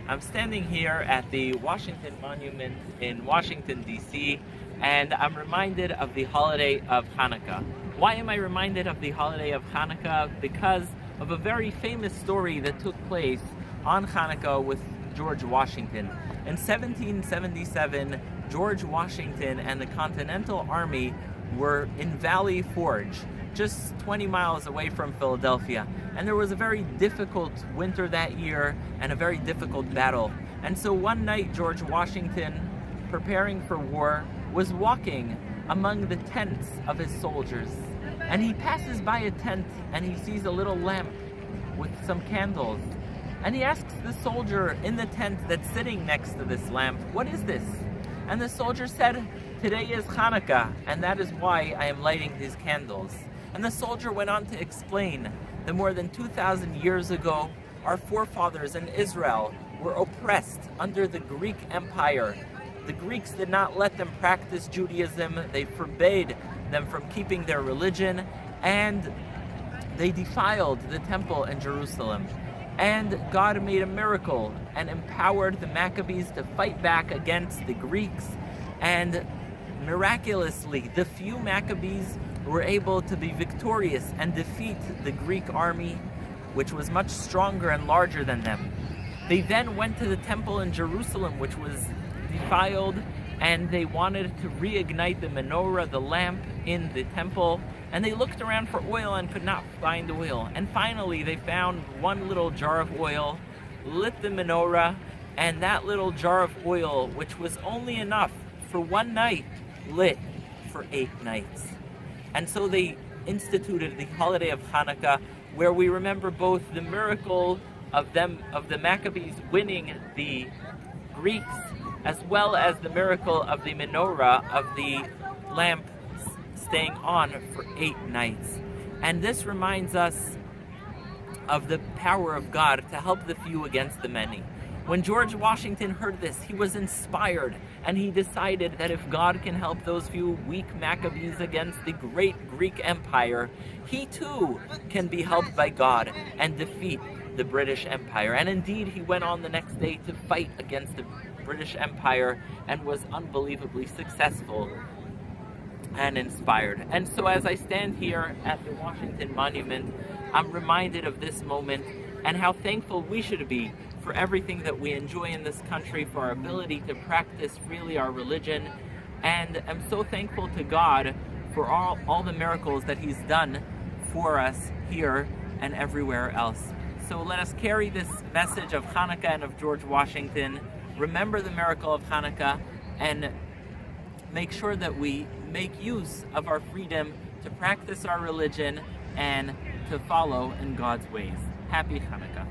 I'm standing here at the Washington Monument in Washington, D.C., and I'm reminded of the holiday of Hanukkah. Why am I reminded of the holiday of Hanukkah? Because of a very famous story that took place on Hanukkah with George Washington. In 1777, George Washington and the Continental Army were in Valley Forge, just 20 miles away from Philadelphia. And there was a very difficult winter that year and a very difficult battle. And so one night, George Washington, preparing for war, was walking among the tents of his soldiers. And he passes by a tent and he sees a little lamp with some candles. And he asks the soldier in the tent that's sitting next to this lamp, "What is this?" And the soldier said, "Today is Hanukkah, and that is why I am lighting these candles." And the soldier went on to explain that more than 2,000 years ago, our forefathers in Israel were oppressed under the Greek Empire. The Greeks did not let them practice Judaism. They forbade them from keeping their religion, and they defiled the temple in Jerusalem. And God made a miracle and empowered the Maccabees to fight back against the Greeks. And miraculously, the few Maccabees were able to be victorious and defeat the Greek army, which was much stronger and larger than them. They then went to the temple in Jerusalem, which was defiled, and they wanted to reignite the menorah, the lamp, in the temple. And they looked around for oil and could not find oil. And finally, they found one little jar of oil, lit the menorah, and that little jar of oil, which was only enough for one night, lit for 8 nights. And so they instituted the holiday of Hanukkah, where we remember both the miracle of the Maccabees winning the Greeks, as well as the miracle of the menorah, of the lamp staying on for 8 nights. And this reminds us of the power of God to help the few against the many. When George Washington heard this, he was inspired, and he decided that if God can help those few weak Maccabees against the great Greek Empire, he too can be helped by God and defeat the British Empire. And indeed, he went on the next day to fight against the British Empire and was unbelievably successful and inspired. And so as I stand here at the Washington Monument, I'm reminded of this moment and how thankful we should be for everything that we enjoy in this country, for our ability to practice freely our religion. And I'm so thankful to God for all the miracles that He's done for us here and everywhere else. So let us carry this message of Hanukkah and of George Washington, remember the miracle of Hanukkah, and make sure that we make use of our freedom to practice our religion and to follow in God's ways. Happy Hanukkah.